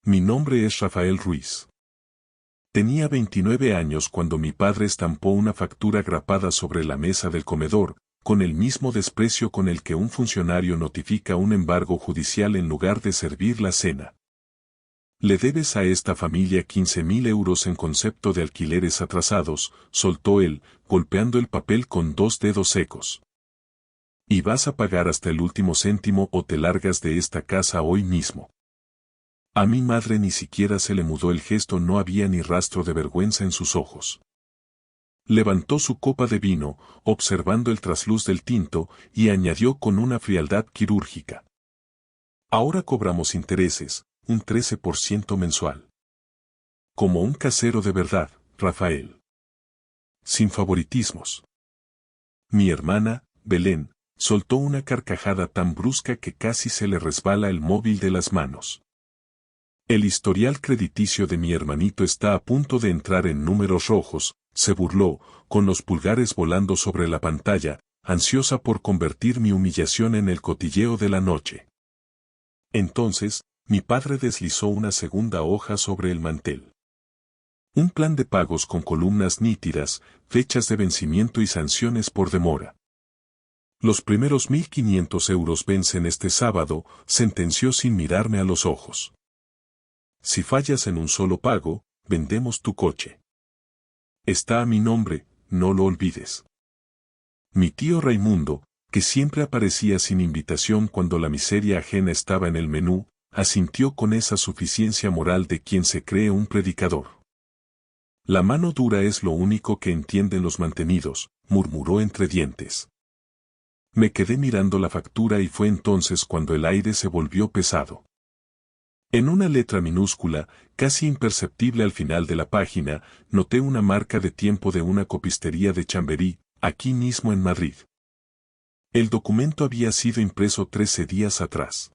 Mi nombre es Rafael Ruiz. Tenía 29 años cuando mi padre estampó una factura grapada sobre la mesa del comedor, con el mismo desprecio con el que un funcionario notifica un embargo judicial en lugar de servir la cena. Le debes a esta familia 15.000 euros en concepto de alquileres atrasados, soltó él, golpeando el papel con 2 dedos secos. Y vas a pagar hasta el último céntimo o te largas de esta casa hoy mismo. A mi madre ni siquiera se le mudó el gesto, no había ni rastro de vergüenza en sus ojos. Levantó su copa de vino, observando el trasluz del tinto, y añadió con una frialdad quirúrgica. Ahora cobramos intereses, un 13% mensual. Como un casero de verdad, Rafael. Sin favoritismos. Mi hermana, Belén, soltó una carcajada tan brusca que casi se le resbala el móvil de las manos. El historial crediticio de mi hermanito está a punto de entrar en números rojos, se burló, con los pulgares volando sobre la pantalla, ansiosa por convertir mi humillación en el cotilleo de la noche. Entonces, mi padre deslizó una segunda hoja sobre el mantel. Un plan de pagos con columnas nítidas, fechas de vencimiento y sanciones por demora. Los primeros 1.500 euros vencen este sábado, sentenció sin mirarme a los ojos. Si fallas en un solo pago, vendemos tu coche. Está a mi nombre, no lo olvides. Mi tío Raimundo, que siempre aparecía sin invitación cuando la miseria ajena estaba en el menú, asintió con esa suficiencia moral de quien se cree un predicador. La mano dura es lo único que entienden los mantenidos, murmuró entre dientes. Me quedé mirando la factura y fue entonces cuando el aire se volvió pesado. En una letra minúscula, casi imperceptible al final de la página, noté una marca de tiempo de una copistería de Chamberí, aquí mismo en Madrid. El documento había sido impreso 13 días atrás.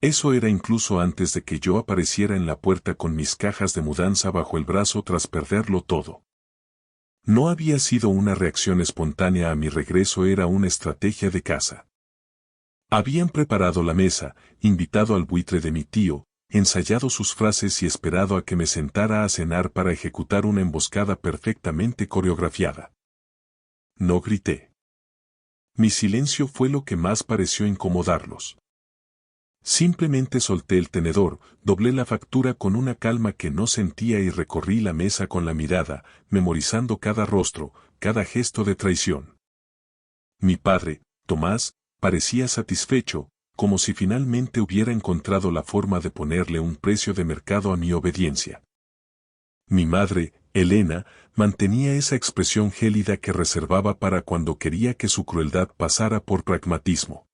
Eso era incluso antes de que yo apareciera en la puerta con mis cajas de mudanza bajo el brazo tras perderlo todo. No había sido una reacción espontánea a mi regreso, era una estrategia de casa. Habían preparado la mesa, invitado al buitre de mi tío, ensayado sus frases y esperado a que me sentara a cenar para ejecutar una emboscada perfectamente coreografiada. No grité. Mi silencio fue lo que más pareció incomodarlos. Simplemente solté el tenedor, doblé la factura con una calma que no sentía y recorrí la mesa con la mirada, memorizando cada rostro, cada gesto de traición. Mi padre, Tomás, parecía satisfecho, como si finalmente hubiera encontrado la forma de ponerle un precio de mercado a mi obediencia. Mi madre, Elena, mantenía esa expresión gélida que reservaba para cuando quería que su crueldad pasara por pragmatismo.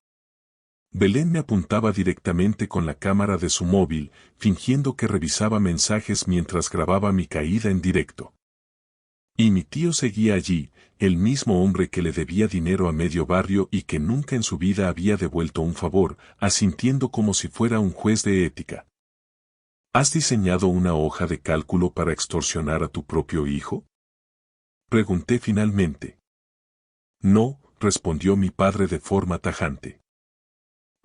Belén me apuntaba directamente con la cámara de su móvil, fingiendo que revisaba mensajes mientras grababa mi caída en directo. Y mi tío seguía allí, el mismo hombre que le debía dinero a medio barrio y que nunca en su vida había devuelto un favor, asintiendo como si fuera un juez de ética. ¿Has diseñado una hoja de cálculo para extorsionar a tu propio hijo? Pregunté finalmente. No, respondió mi padre de forma tajante.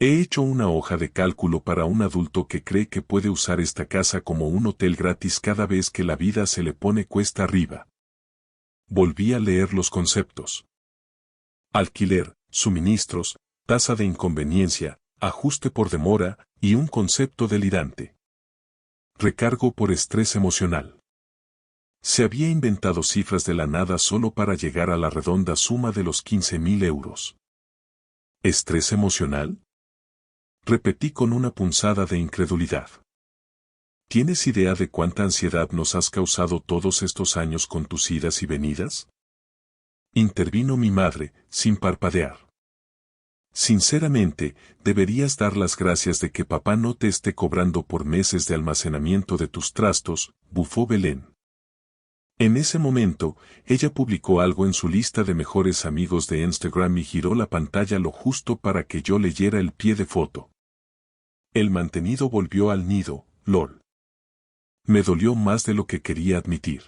He hecho una hoja de cálculo para un adulto que cree que puede usar esta casa como un hotel gratis cada vez que la vida se le pone cuesta arriba. Volví a leer los conceptos. Alquiler, suministros, tasa de inconveniencia, ajuste por demora, y un concepto delirante. Recargo por estrés emocional. Se había inventado cifras de la nada solo para llegar a la redonda suma de los 15.000 euros. ¿Estrés emocional? Repetí con una punzada de incredulidad. ¿Tienes idea de cuánta ansiedad nos has causado todos estos años con tus idas y venidas? Intervino mi madre, sin parpadear. Sinceramente, deberías dar las gracias de que papá no te esté cobrando por meses de almacenamiento de tus trastos, bufó Belén. En ese momento, ella publicó algo en su lista de mejores amigos de Instagram y giró la pantalla lo justo para que yo leyera el pie de foto. El mantenido volvió al nido, lol. Me dolió más de lo que quería admitir.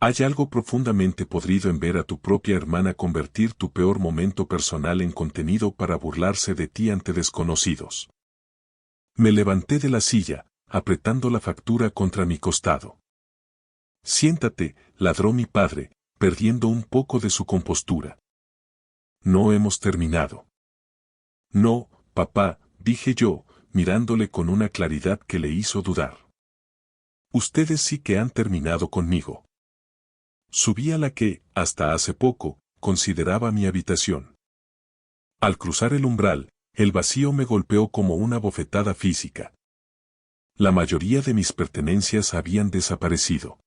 Hay algo profundamente podrido en ver a tu propia hermana convertir tu peor momento personal en contenido para burlarse de ti ante desconocidos. Me levanté de la silla, apretando la factura contra mi costado. Siéntate, ladró mi padre, perdiendo un poco de su compostura. No hemos terminado. No, papá, dije yo, mirándole con una claridad que le hizo dudar. Ustedes sí que han terminado conmigo. Subí a la que, hasta hace poco, consideraba mi habitación. Al cruzar el umbral, el vacío me golpeó como una bofetada física. La mayoría de mis pertenencias habían desaparecido.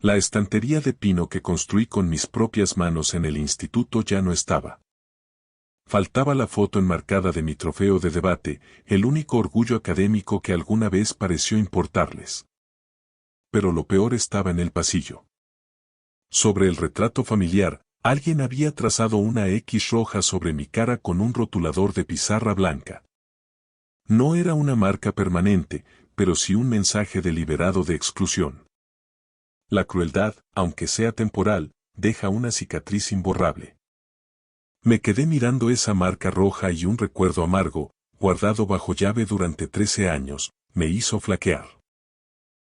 La estantería de pino que construí con mis propias manos en el instituto ya no estaba. Faltaba la foto enmarcada de mi trofeo de debate, el único orgullo académico que alguna vez pareció importarles. Pero lo peor estaba en el pasillo. Sobre el retrato familiar, alguien había trazado una X roja sobre mi cara con un rotulador de pizarra blanca. No era una marca permanente, pero sí un mensaje deliberado de exclusión. La crueldad, aunque sea temporal, deja una cicatriz imborrable. Me quedé mirando esa marca roja y un recuerdo amargo, guardado bajo llave durante 13 años, me hizo flaquear.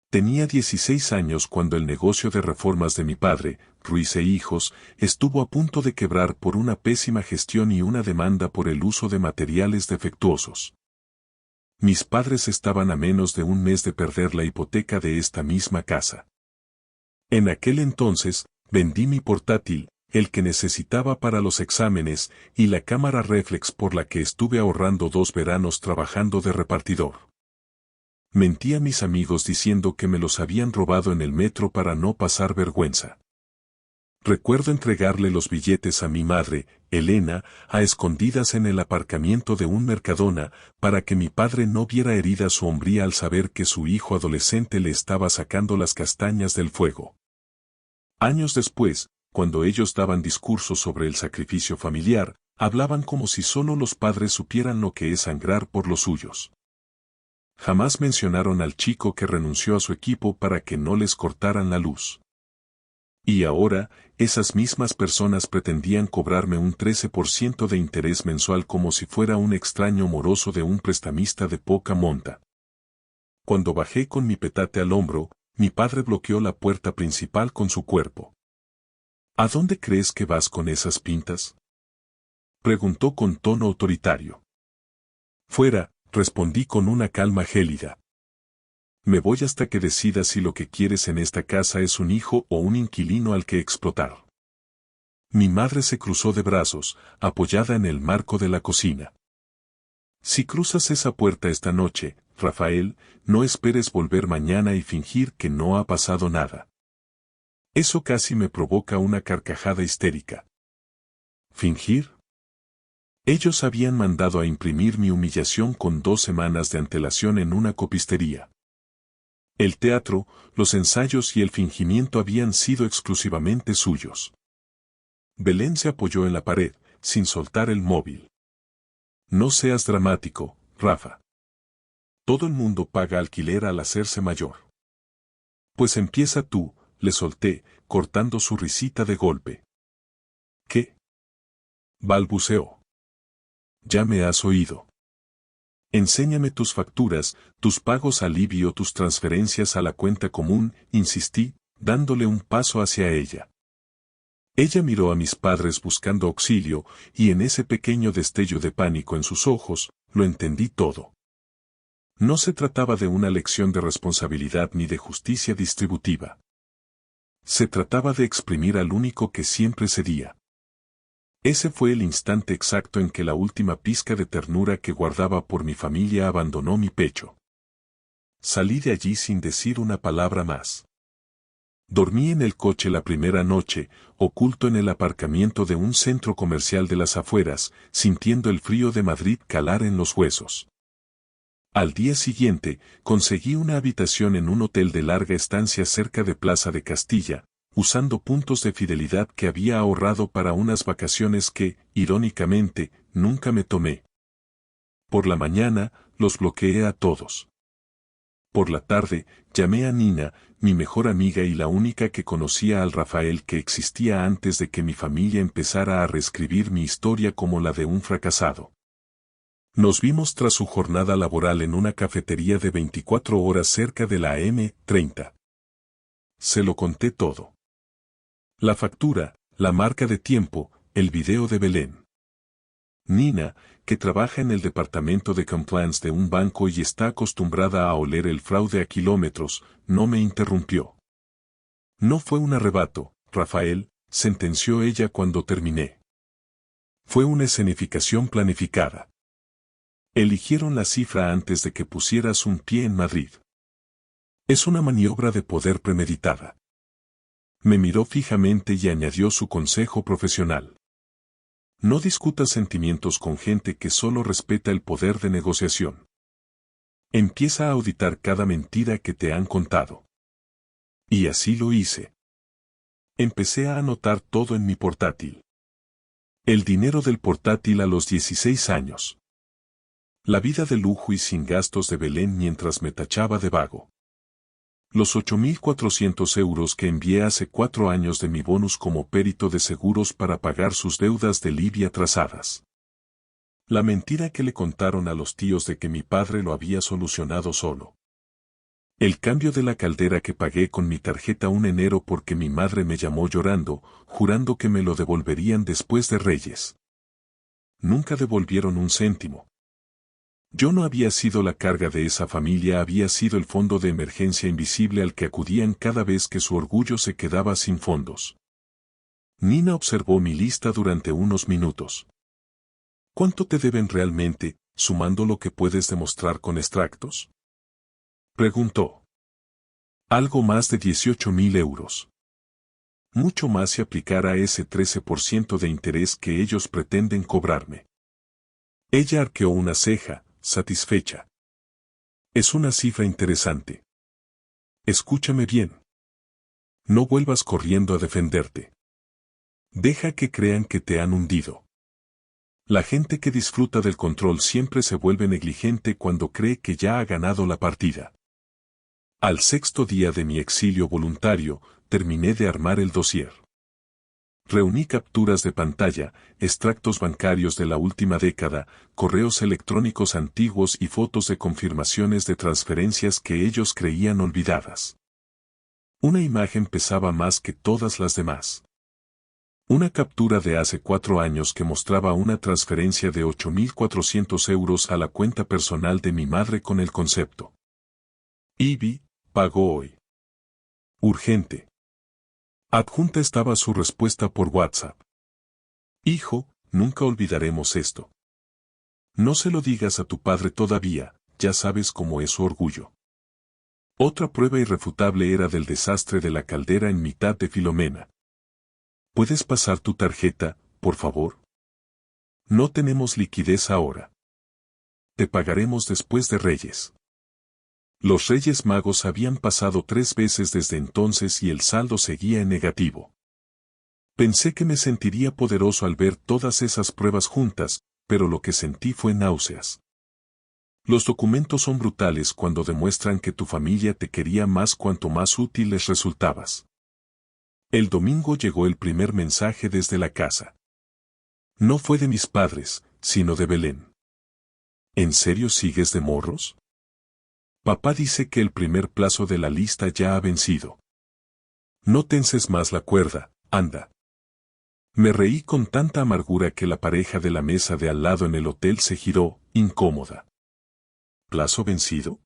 Tenía 16 años cuando el negocio de reformas de mi padre, Ruiz e Hijos, estuvo a punto de quebrar por una pésima gestión y una demanda por el uso de materiales defectuosos. Mis padres estaban a menos de un mes de perder la hipoteca de esta misma casa. En aquel entonces, vendí mi portátil, el que necesitaba para los exámenes, y la cámara réflex por la que estuve ahorrando 2 veranos trabajando de repartidor. Mentí a mis amigos diciendo que me los habían robado en el metro para no pasar vergüenza. Recuerdo entregarle los billetes a mi madre, Elena, a escondidas en el aparcamiento de un Mercadona, para que mi padre no viera herida su hombría al saber que su hijo adolescente le estaba sacando las castañas del fuego. Años después, cuando ellos daban discursos sobre el sacrificio familiar, hablaban como si solo los padres supieran lo que es sangrar por los suyos. Jamás mencionaron al chico que renunció a su equipo para que no les cortaran la luz. Y ahora, esas mismas personas pretendían cobrarme un 13% de interés mensual como si fuera un extraño moroso de un prestamista de poca monta. Cuando bajé con mi petate al hombro, mi padre bloqueó la puerta principal con su cuerpo. ¿A dónde crees que vas con esas pintas?, preguntó con tono autoritario. Fuera, respondí con una calma gélida. Me voy hasta que decidas si lo que quieres en esta casa es un hijo o un inquilino al que explotar. Mi madre se cruzó de brazos, apoyada en el marco de la cocina. Si cruzas esa puerta esta noche, Rafael, no esperes volver mañana y fingir que no ha pasado nada. Eso casi me provoca una carcajada histérica. ¿Fingir? Ellos habían mandado a imprimir mi humillación con 2 semanas de antelación en una copistería. El teatro, los ensayos y el fingimiento habían sido exclusivamente suyos. Belén se apoyó en la pared, sin soltar el móvil. No seas dramático, Rafa. Todo el mundo paga alquiler al hacerse mayor. Pues empieza tú, le solté, cortando su risita de golpe. ¿Qué?, balbuceó. Ya me has oído. Enséñame tus facturas, tus pagos al IBI o tus transferencias a la cuenta común, insistí, dándole un paso hacia ella. Ella miró a mis padres buscando auxilio, y en ese pequeño destello de pánico en sus ojos, lo entendí todo. No se trataba de una lección de responsabilidad ni de justicia distributiva. Se trataba de exprimir al único que siempre cedía. Ese fue el instante exacto en que la última pizca de ternura que guardaba por mi familia abandonó mi pecho. Salí de allí sin decir una palabra más. Dormí en el coche la primera noche, oculto en el aparcamiento de un centro comercial de las afueras, sintiendo el frío de Madrid calar en los huesos. Al día siguiente, conseguí una habitación en un hotel de larga estancia cerca de Plaza de Castilla, usando puntos de fidelidad que había ahorrado para unas vacaciones que, irónicamente, nunca me tomé. Por la mañana, los bloqueé a todos. Por la tarde, llamé a Nina, mi mejor amiga y la única que conocía al Rafael que existía antes de que mi familia empezara a reescribir mi historia como la de un fracasado. Nos vimos tras su jornada laboral en una cafetería de 24 horas cerca de la M30. Se lo conté todo. La factura, la marca de tiempo, el video de Belén. Nina, que trabaja en el departamento de compliance de un banco y está acostumbrada a oler el fraude a kilómetros, no me interrumpió. No fue un arrebato, Rafael, sentenció ella cuando terminé. Fue una escenificación planificada. Eligieron la cifra antes de que pusieras un pie en Madrid. Es una maniobra de poder premeditada. Me miró fijamente y añadió su consejo profesional. No discutas sentimientos con gente que solo respeta el poder de negociación. Empieza a auditar cada mentira que te han contado. Y así lo hice. Empecé a anotar todo en mi portátil. El dinero del portátil a los 16 años. La vida de lujo y sin gastos de Belén mientras me tachaba de vago. Los 8.400 euros que envié hace 4 años de mi bonus como perito de seguros para pagar sus deudas de Libia atrasadas. La mentira que le contaron a los tíos de que mi padre lo había solucionado solo. El cambio de la caldera que pagué con mi tarjeta un enero porque mi madre me llamó llorando, jurando que me lo devolverían después de Reyes. Nunca devolvieron un céntimo. Yo no había sido la carga de esa familia, había sido el fondo de emergencia invisible al que acudían cada vez que su orgullo se quedaba sin fondos. Nina observó mi lista durante unos minutos. ¿Cuánto te deben realmente, sumando lo que puedes demostrar con extractos? Preguntó. Algo más de 18.000 euros. Mucho más si aplicara ese 13% de interés que ellos pretenden cobrarme. Ella arqueó una ceja, satisfecha. Es una cifra interesante. Escúchame bien. No vuelvas corriendo a defenderte. Deja que crean que te han hundido. La gente que disfruta del control siempre se vuelve negligente cuando cree que ya ha ganado la partida. Al 6º día de mi exilio voluntario, terminé de armar el dossier. Reuní capturas de pantalla, extractos bancarios de la última década, correos electrónicos antiguos y fotos de confirmaciones de transferencias que ellos creían olvidadas. Una imagen pesaba más que todas las demás. Una captura de hace 4 años que mostraba una transferencia de 8.400 euros a la cuenta personal de mi madre con el concepto. Ivy, pagó hoy. Urgente. Adjunta estaba su respuesta por WhatsApp. Hijo, nunca olvidaremos esto. No se lo digas a tu padre todavía, ya sabes cómo es su orgullo. Otra prueba irrefutable era del desastre de la caldera en mitad de Filomena. ¿Puedes pasar tu tarjeta, por favor? No tenemos liquidez ahora. Te pagaremos después de Reyes. Los Reyes Magos habían pasado 3 veces desde entonces y el saldo seguía en negativo. Pensé que me sentiría poderoso al ver todas esas pruebas juntas, pero lo que sentí fue náuseas. Los documentos son brutales cuando demuestran que tu familia te quería más cuanto más útil les resultabas. El domingo llegó el primer mensaje desde la casa. No fue de mis padres, sino de Belén. ¿En serio sigues de morros? Papá dice que el primer plazo de la lista ya ha vencido. No tenses más la cuerda, anda. Me reí con tanta amargura que la pareja de la mesa de al lado en el hotel se giró, incómoda. ¿Plazo vencido?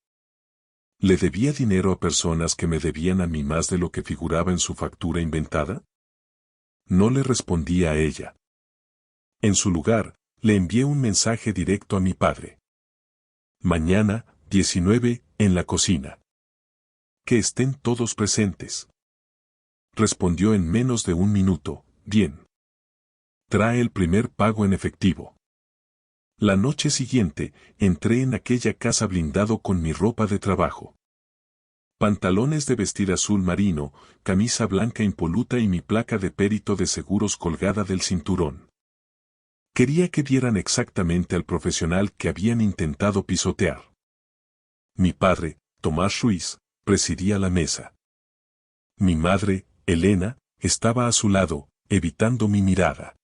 ¿Le debía dinero a personas que me debían a mí más de lo que figuraba en su factura inventada? No le respondí a ella. En su lugar, le envié un mensaje directo a mi padre. Mañana, 19, en la cocina. Que estén todos presentes. Respondió en menos de un minuto, bien. Trae el primer pago en efectivo. La noche siguiente, entré en aquella casa blindado con mi ropa de trabajo. Pantalones de vestir azul marino, camisa blanca impoluta y mi placa de perito de seguros colgada del cinturón. Quería que vieran exactamente al profesional que habían intentado pisotear. Mi padre, Tomás Ruiz, presidía la mesa. Mi madre, Elena, estaba a su lado, evitando mi mirada.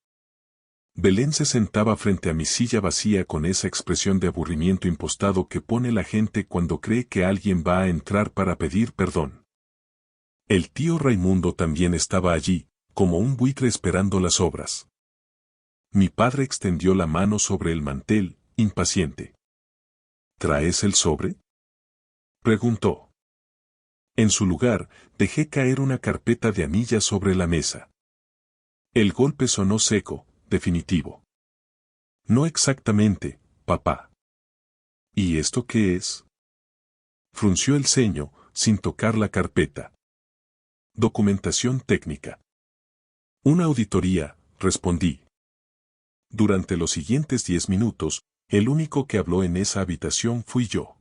Belén se sentaba frente a mi silla vacía con esa expresión de aburrimiento impostado que pone la gente cuando cree que alguien va a entrar para pedir perdón. El tío Raimundo también estaba allí, como un buitre esperando las obras. Mi padre extendió la mano sobre el mantel, impaciente. ¿Traes el sobre?, preguntó. En su lugar, dejé caer una carpeta de anillas sobre la mesa. El golpe sonó seco, definitivo. No exactamente, papá. ¿Y esto qué es? Frunció el ceño, sin tocar la carpeta. Documentación técnica. Una auditoría, respondí. Durante los siguientes 10 minutos, el único que habló en esa habitación fui yo.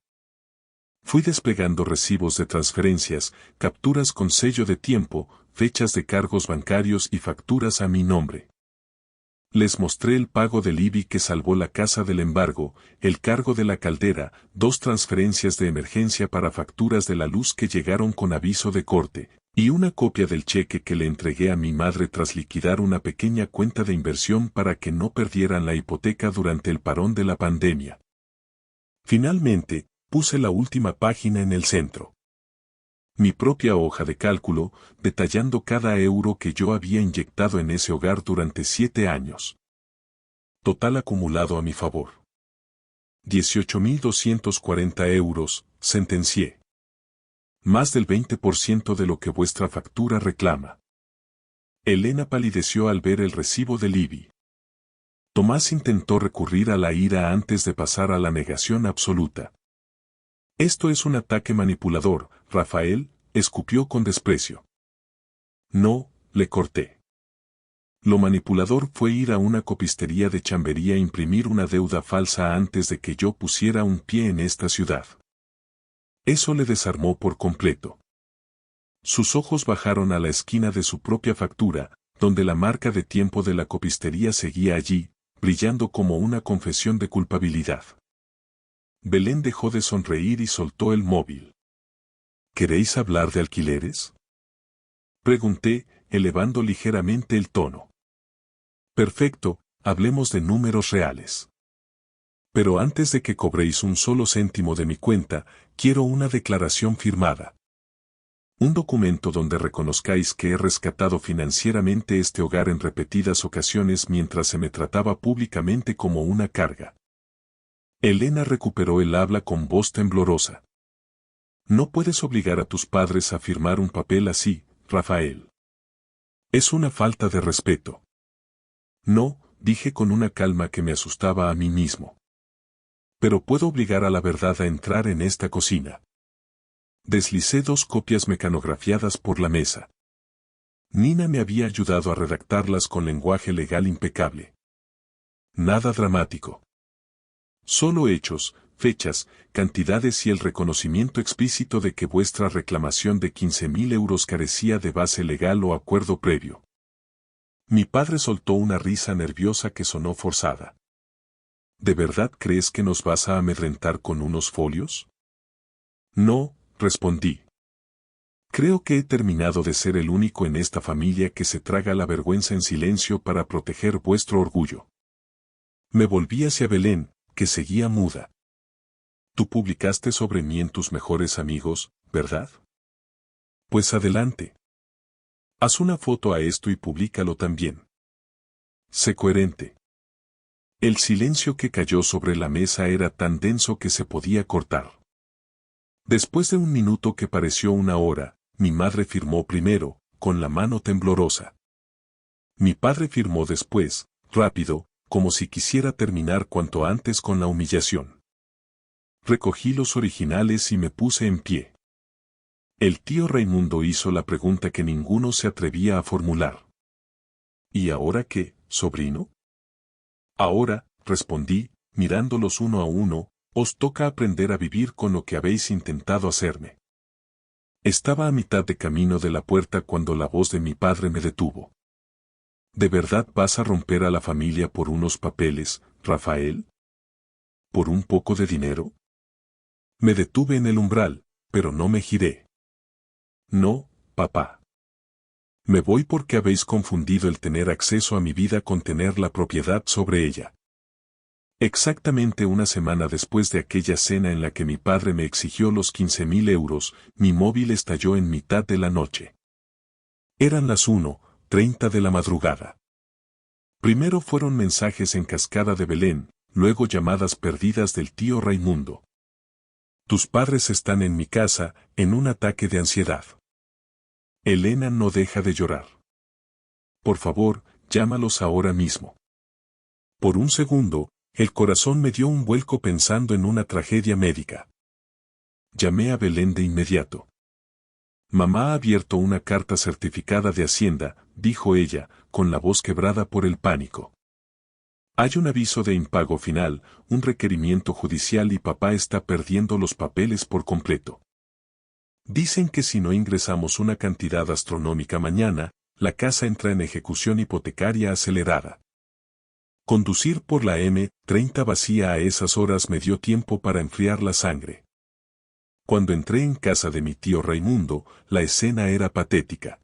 Fui desplegando recibos de transferencias, capturas con sello de tiempo, fechas de cargos bancarios y facturas a mi nombre. Les mostré el pago del IBI que salvó la casa del embargo, el cargo de la caldera, 2 transferencias de emergencia para facturas de la luz que llegaron con aviso de corte, y una copia del cheque que le entregué a mi madre tras liquidar una pequeña cuenta de inversión para que no perdieran la hipoteca durante el parón de la pandemia. Finalmente, puse la última página en el centro. Mi propia hoja de cálculo, detallando cada euro que yo había inyectado en ese hogar durante 7 años. Total acumulado a mi favor. 18.240 euros, sentencié. Más del 20% de lo que vuestra factura reclama. Elena palideció al ver el recibo del IBI. Tomás intentó recurrir a la ira antes de pasar a la negación absoluta. Esto es un ataque manipulador, Rafael, escupió con desprecio. No, le corté. Lo manipulador fue ir a una copistería de Chamberí a imprimir una deuda falsa antes de que yo pusiera un pie en esta ciudad. Eso le desarmó por completo. Sus ojos bajaron a la esquina de su propia factura, donde la marca de tiempo de la copistería seguía allí, brillando como una confesión de culpabilidad. Belén dejó de sonreír y soltó el móvil. ¿Queréis hablar de alquileres?, pregunté, elevando ligeramente el tono. Perfecto, hablemos de números reales. Pero antes de que cobréis un solo céntimo de mi cuenta, quiero una declaración firmada. Un documento donde reconozcáis que he rescatado financieramente este hogar en repetidas ocasiones mientras se me trataba públicamente como una carga. Elena recuperó el habla con voz temblorosa. No puedes obligar a tus padres a firmar un papel así, Rafael. Es una falta de respeto. No, dije con una calma que me asustaba a mí mismo. Pero puedo obligar a la verdad a entrar en esta cocina. Deslicé 2 copias mecanografiadas por la mesa. Nina me había ayudado a redactarlas con lenguaje legal impecable. Nada dramático. Solo hechos, fechas, cantidades y el reconocimiento explícito de que vuestra reclamación de 15.000 euros carecía de base legal o acuerdo previo. Mi padre soltó una risa nerviosa que sonó forzada. ¿De verdad crees que nos vas a amedrentar con unos folios? No, respondí. Creo que he terminado de ser el único en esta familia que se traga la vergüenza en silencio para proteger vuestro orgullo. Me volví hacia Belén, que seguía muda. Tú publicaste sobre mí en tus mejores amigos, ¿verdad? Pues adelante. Haz una foto a esto y públicalo también. Sé coherente. El silencio que cayó sobre la mesa era tan denso que se podía cortar. Después de un minuto que pareció una hora, mi madre firmó primero, con la mano temblorosa. Mi padre firmó después, rápido, como si quisiera terminar cuanto antes con la humillación. Recogí los originales y me puse en pie. El tío Raimundo hizo la pregunta que ninguno se atrevía a formular. ¿Y ahora qué, sobrino? Ahora, respondí, mirándolos uno a uno, os toca aprender a vivir con lo que habéis intentado hacerme. Estaba a mitad de camino de la puerta cuando la voz de mi padre me detuvo. ¿De verdad vas a romper a la familia por unos papeles, Rafael? ¿Por un poco de dinero? Me detuve en el umbral, pero no me giré. No, papá. Me voy porque habéis confundido el tener acceso a mi vida con tener la propiedad sobre ella. Exactamente una semana después de aquella cena en la que mi padre me exigió los 15.000 euros, mi móvil estalló en mitad de la noche. Eran las 1:30 de la madrugada. Primero fueron mensajes en cascada de Belén, luego llamadas perdidas del tío Raimundo. Tus padres están en mi casa, en un ataque de ansiedad. Elena no deja de llorar. Por favor, llámalos ahora mismo. Por un segundo, el corazón me dio un vuelco pensando en una tragedia médica. Llamé a Belén de inmediato. Mamá ha abierto una carta certificada de Hacienda, dijo ella, con la voz quebrada por el pánico. Hay un aviso de impago final, un requerimiento judicial y papá está perdiendo los papeles por completo. Dicen que si no ingresamos una cantidad astronómica mañana, la casa entra en ejecución hipotecaria acelerada. Conducir por la M30 vacía a esas horas me dio tiempo para enfriar la sangre. Cuando entré en casa de mi tío Raimundo, la escena era patética.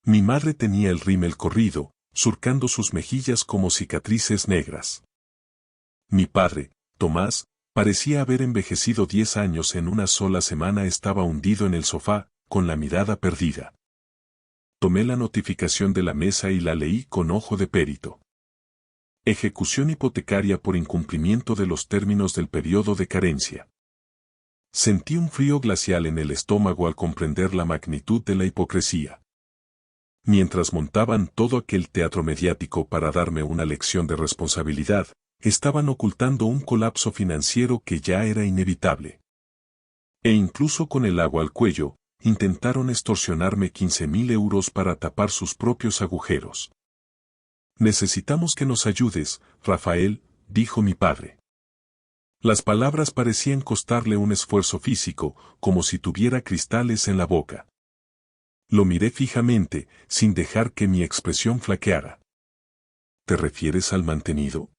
Mi madre tenía el rímel corrido, surcando sus mejillas como cicatrices negras. Mi padre, Tomás, parecía haber envejecido 10 años en una sola semana. Estaba hundido en el sofá, con la mirada perdida. Tomé la notificación de la mesa y la leí con ojo de perito. Ejecución hipotecaria por incumplimiento de los términos del periodo de carencia. Sentí un frío glacial en el estómago al comprender la magnitud de la hipocresía. Mientras montaban todo aquel teatro mediático para darme una lección de responsabilidad, estaban ocultando un colapso financiero que ya era inevitable. E incluso con el agua al cuello, intentaron extorsionarme 15.000 euros para tapar sus propios agujeros. Necesitamos que nos ayudes, Rafael, dijo mi padre. Las palabras parecían costarle un esfuerzo físico, como si tuviera cristales en la boca. Lo miré fijamente, sin dejar que mi expresión flaqueara. ¿Te refieres al mantenido?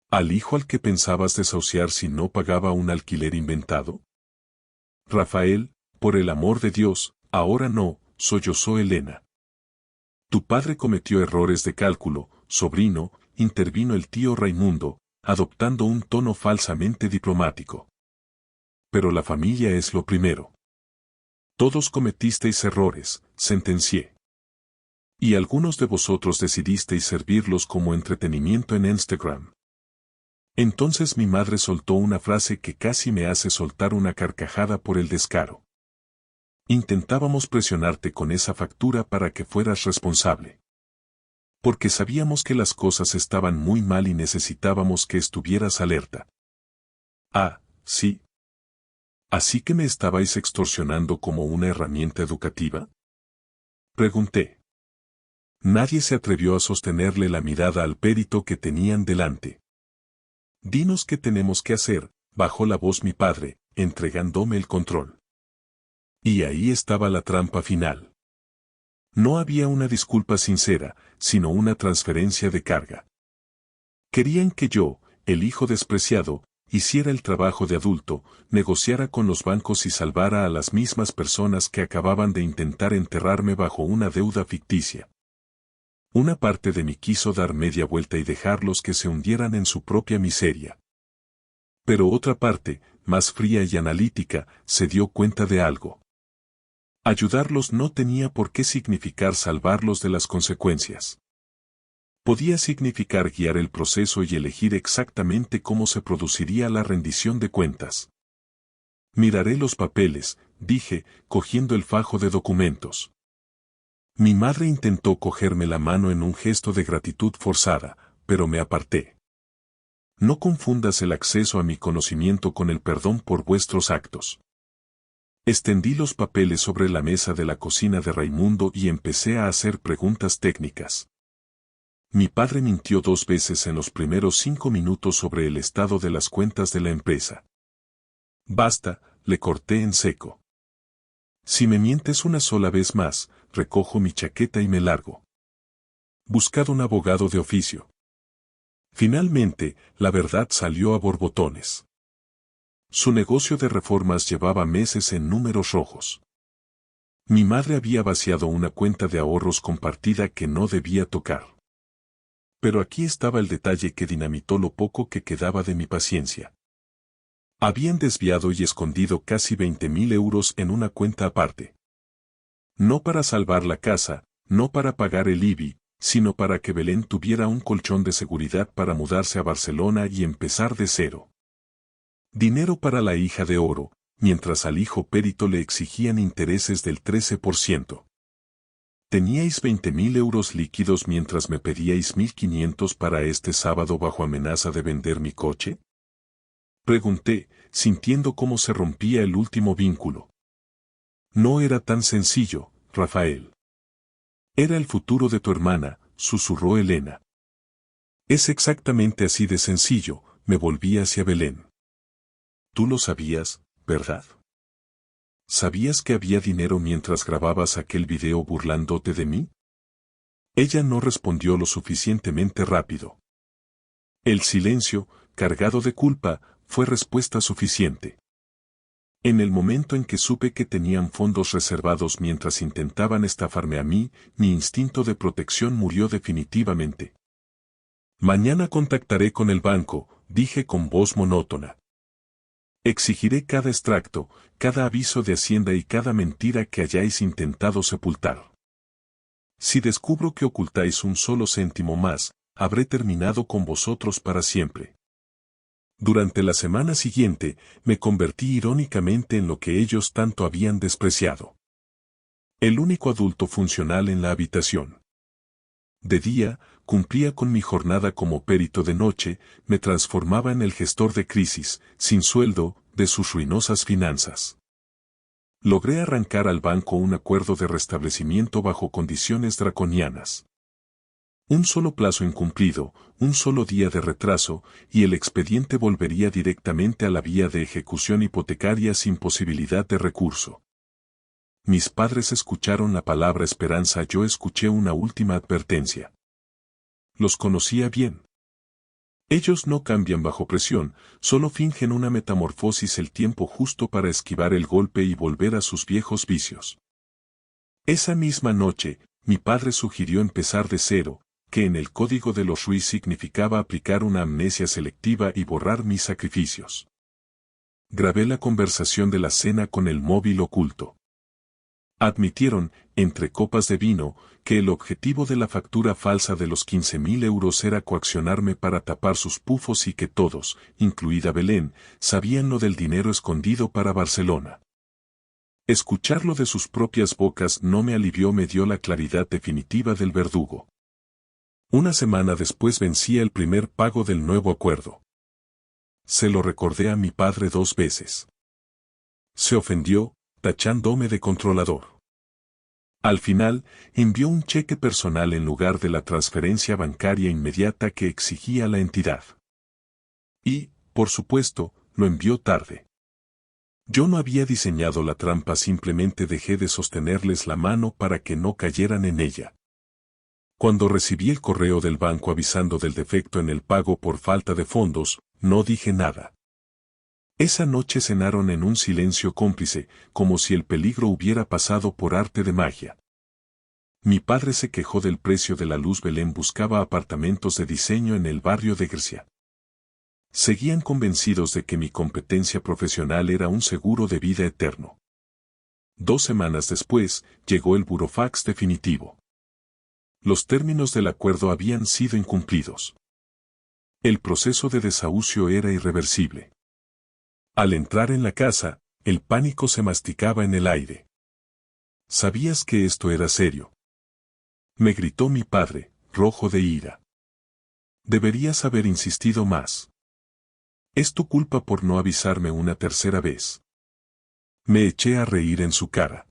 ¿Al hijo al que pensabas desahuciar si no pagaba un alquiler inventado? Rafael, por el amor de Dios, ahora no, sollozó Elena. Tu padre cometió errores de cálculo, sobrino, intervino el tío Raimundo, adoptando un tono falsamente diplomático. Pero la familia es lo primero. Todos cometisteis errores, sentencié. Y algunos de vosotros decidisteis servirlos como entretenimiento en Instagram. Entonces mi madre soltó una frase que casi me hace soltar una carcajada por el descaro. Intentábamos presionarte con esa factura para que fueras responsable. Porque sabíamos que las cosas estaban muy mal y necesitábamos que estuvieras alerta. Ah, sí. ¿Así que me estabais extorsionando como una herramienta educativa? Pregunté. Nadie se atrevió a sostenerle la mirada al perito que tenían delante. Dinos qué tenemos que hacer, bajó la voz mi padre, entregándome el control. Y ahí estaba la trampa final. No había una disculpa sincera, sino una transferencia de carga. Querían que yo, el hijo despreciado, hiciera el trabajo de adulto, negociara con los bancos y salvara a las mismas personas que acababan de intentar enterrarme bajo una deuda ficticia. Una parte de mí quiso dar media vuelta y dejarlos que se hundieran en su propia miseria. Pero otra parte, más fría y analítica, se dio cuenta de algo. Ayudarlos no tenía por qué significar salvarlos de las consecuencias. Podía significar guiar el proceso y elegir exactamente cómo se produciría la rendición de cuentas. Miraré los papeles, dije, cogiendo el fajo de documentos. Mi madre intentó cogerme la mano en un gesto de gratitud forzada, pero me aparté. No confundas el acceso a mi conocimiento con el perdón por vuestros actos. Extendí los papeles sobre la mesa de la cocina de Raimundo y empecé a hacer preguntas técnicas. Mi padre mintió 2 veces en los primeros 5 minutos sobre el estado de las cuentas de la empresa. Basta, le corté en seco. Si me mientes una sola vez más, recojo mi chaqueta y me largo. Buscad un abogado de oficio. Finalmente, la verdad salió a borbotones. Su negocio de reformas llevaba meses en números rojos. Mi madre había vaciado una cuenta de ahorros compartida que no debía tocar. Pero aquí estaba el detalle que dinamitó lo poco que quedaba de mi paciencia. Habían desviado y escondido casi 20.000 euros en una cuenta aparte. No para salvar la casa, no para pagar el IBI, sino para que Belén tuviera un colchón de seguridad para mudarse a Barcelona y empezar de cero. Dinero para la hija de oro, mientras al hijo Périto le exigían intereses del 13%. ¿Teníais 20.000 euros líquidos mientras me pedíais 1.500 para este sábado bajo amenaza de vender mi coche? Pregunté, sintiendo cómo se rompía el último vínculo. No era tan sencillo, Rafael. Era el futuro de tu hermana, susurró Elena. Es exactamente así de sencillo, me volví hacia Belén. Tú lo sabías, ¿verdad? ¿Sabías que había dinero mientras grababas aquel video burlándote de mí? Ella no respondió lo suficientemente rápido. El silencio, cargado de culpa, fue respuesta suficiente. En el momento en que supe que tenían fondos reservados mientras intentaban estafarme a mí, mi instinto de protección murió definitivamente. Mañana contactaré con el banco, dije con voz monótona. Exigiré cada extracto, cada aviso de Hacienda y cada mentira que hayáis intentado sepultar. Si descubro que ocultáis un solo céntimo más, habré terminado con vosotros para siempre. Durante la semana siguiente, me convertí irónicamente en lo que ellos tanto habían despreciado. El único adulto funcional en la habitación. De día, cumplía con mi jornada como perito, de noche, me transformaba en el gestor de crisis, sin sueldo, de sus ruinosas finanzas. Logré arrancar al banco un acuerdo de restablecimiento bajo condiciones draconianas. Un solo plazo incumplido, un solo día de retraso, y el expediente volvería directamente a la vía de ejecución hipotecaria sin posibilidad de recurso. Mis padres escucharon la palabra esperanza, yo escuché una última advertencia. Los conocía bien. Ellos no cambian bajo presión, solo fingen una metamorfosis el tiempo justo para esquivar el golpe y volver a sus viejos vicios. Esa misma noche, mi padre sugirió empezar de cero, que en el código de los Ruiz significaba aplicar una amnesia selectiva y borrar mis sacrificios. Grabé la conversación de la cena con el móvil oculto. Admitieron, entre copas de vino, que el objetivo de la factura falsa de los 15.000 euros era coaccionarme para tapar sus pufos y que todos, incluida Belén, sabían lo del dinero escondido para Barcelona. Escucharlo de sus propias bocas no me alivió, me dio la claridad definitiva del verdugo. Una semana después vencía el primer pago del nuevo acuerdo. Se lo recordé a mi padre 2 veces. Se ofendió, tachándome de controlador. Al final, envió un cheque personal en lugar de la transferencia bancaria inmediata que exigía la entidad. Y, por supuesto, lo envió tarde. Yo no había diseñado la trampa, simplemente dejé de sostenerles la mano para que no cayeran en ella. Cuando recibí el correo del banco avisando del defecto en el pago por falta de fondos, no dije nada. Esa noche cenaron en un silencio cómplice, como si el peligro hubiera pasado por arte de magia. Mi padre se quejó del precio de la luz. Belén buscaba apartamentos de diseño en el barrio de Grecia. Seguían convencidos de que mi competencia profesional era un seguro de vida eterno. 2 semanas después, llegó el burofax definitivo. Los términos del acuerdo habían sido incumplidos. El proceso de desahucio era irreversible. Al entrar en la casa, el pánico se masticaba en el aire. ¿Sabías que esto era serio?, me gritó mi padre, rojo de ira. Deberías haber insistido más. Es tu culpa por no avisarme una tercera vez. Me eché a reír en su cara.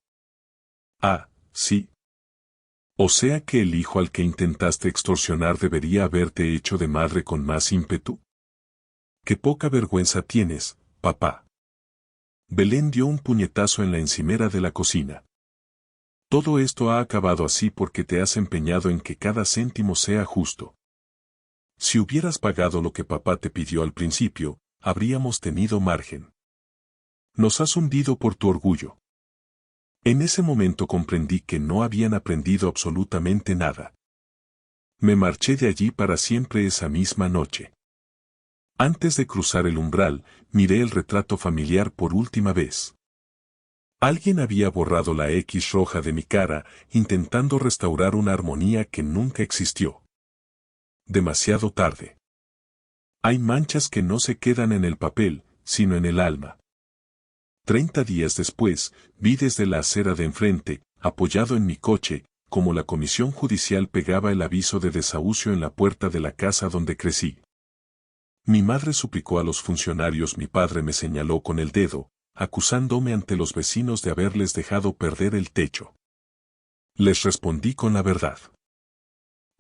Ah, sí. O sea que el hijo al que intentaste extorsionar debería haberte hecho de madre con más ímpetu. Qué poca vergüenza tienes, papá. Belén dio un puñetazo en la encimera de la cocina. Todo esto ha acabado así porque te has empeñado en que cada céntimo sea justo. Si hubieras pagado lo que papá te pidió al principio, habríamos tenido margen. Nos has hundido por tu orgullo. En ese momento comprendí que no habían aprendido absolutamente nada. Me marché de allí para siempre esa misma noche. Antes de cruzar el umbral, miré el retrato familiar por última vez. Alguien había borrado la X roja de mi cara, intentando restaurar una armonía que nunca existió. Demasiado tarde. Hay manchas que no se quedan en el papel, sino en el alma. 30 días después, vi desde la acera de enfrente, apoyado en mi coche, como la comisión judicial pegaba el aviso de desahucio en la puerta de la casa donde crecí. Mi madre suplicó a los funcionarios, mi padre me señaló con el dedo, acusándome ante los vecinos de haberles dejado perder el techo. Les respondí con la verdad.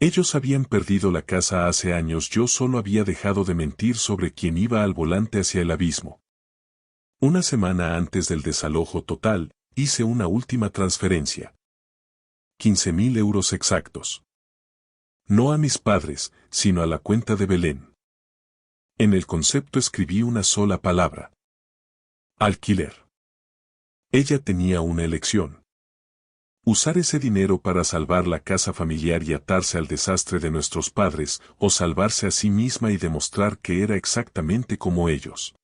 Ellos habían perdido la casa hace años, yo solo había dejado de mentir sobre quién iba al volante hacia el abismo. Una semana antes del desalojo total, hice una última transferencia. 15.000 euros exactos. No a mis padres, sino a la cuenta de Belén. En el concepto escribí una sola palabra. Alquiler. Ella tenía una elección. Usar ese dinero para salvar la casa familiar y atarse al desastre de nuestros padres, o salvarse a sí misma y demostrar que era exactamente como ellos.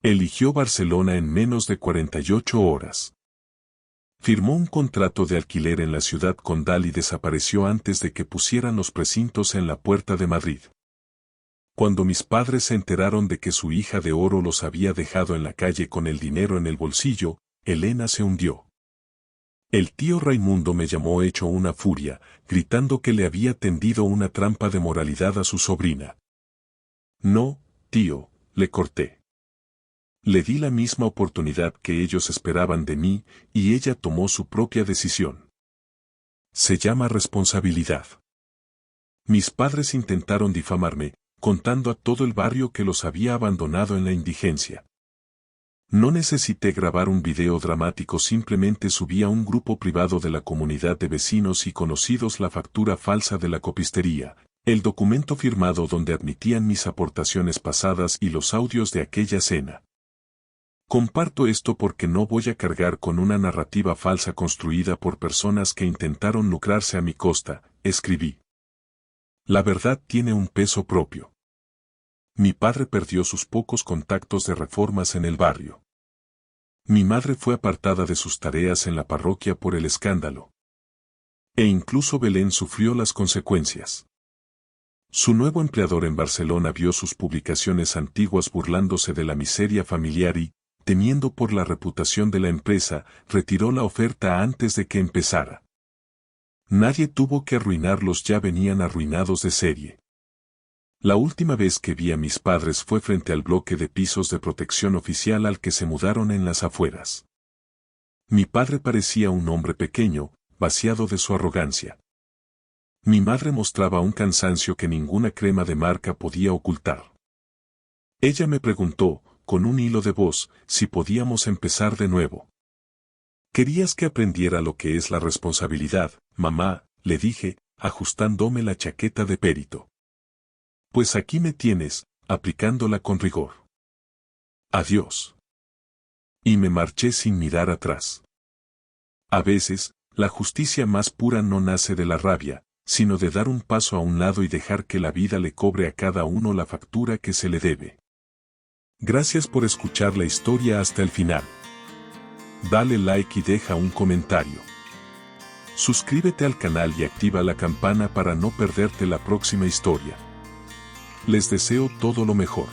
Eligió Barcelona en menos de 48 horas. Firmó un contrato de alquiler en la ciudad condal y desapareció antes de que pusieran los precintos en la puerta de Madrid. Cuando mis padres se enteraron de que su hija de oro los había dejado en la calle con el dinero en el bolsillo, Elena se hundió. El tío Raimundo me llamó hecho una furia, gritando que le había tendido una trampa de moralidad a su sobrina. No, tío, le corté. Le di la misma oportunidad que ellos esperaban de mí, y ella tomó su propia decisión. Se llama responsabilidad. Mis padres intentaron difamarme, contando a todo el barrio que los había abandonado en la indigencia. No necesité grabar un video dramático, simplemente subí a un grupo privado de la comunidad de vecinos y conocidos la factura falsa de la copistería, el documento firmado donde admitían mis aportaciones pasadas y los audios de aquella cena. Comparto esto porque no voy a cargar con una narrativa falsa construida por personas que intentaron lucrarse a mi costa, escribí. La verdad tiene un peso propio. Mi padre perdió sus pocos contactos de reformas en el barrio. Mi madre fue apartada de sus tareas en la parroquia por el escándalo. E incluso Belén sufrió las consecuencias. Su nuevo empleador en Barcelona vio sus publicaciones antiguas burlándose de la miseria familiar y, temiendo por la reputación de la empresa, retiró la oferta antes de que empezara. Nadie tuvo que arruinarlos, ya venían arruinados de serie. La última vez que vi a mis padres fue frente al bloque de pisos de protección oficial al que se mudaron en las afueras. Mi padre parecía un hombre pequeño, vaciado de su arrogancia. Mi madre mostraba un cansancio que ninguna crema de marca podía ocultar. Ella me preguntó, con un hilo de voz, si podíamos empezar de nuevo. ¿Querías que aprendiera lo que es la responsabilidad, mamá?, le dije, ajustándome la chaqueta de perito. Pues aquí me tienes, aplicándola con rigor. Adiós. Y me marché sin mirar atrás. A veces, la justicia más pura no nace de la rabia, sino de dar un paso a un lado y dejar que la vida le cobre a cada uno la factura que se le debe. Gracias por escuchar la historia hasta el final. Dale like y deja un comentario. Suscríbete al canal y activa la campana para no perderte la próxima historia. Les deseo todo lo mejor.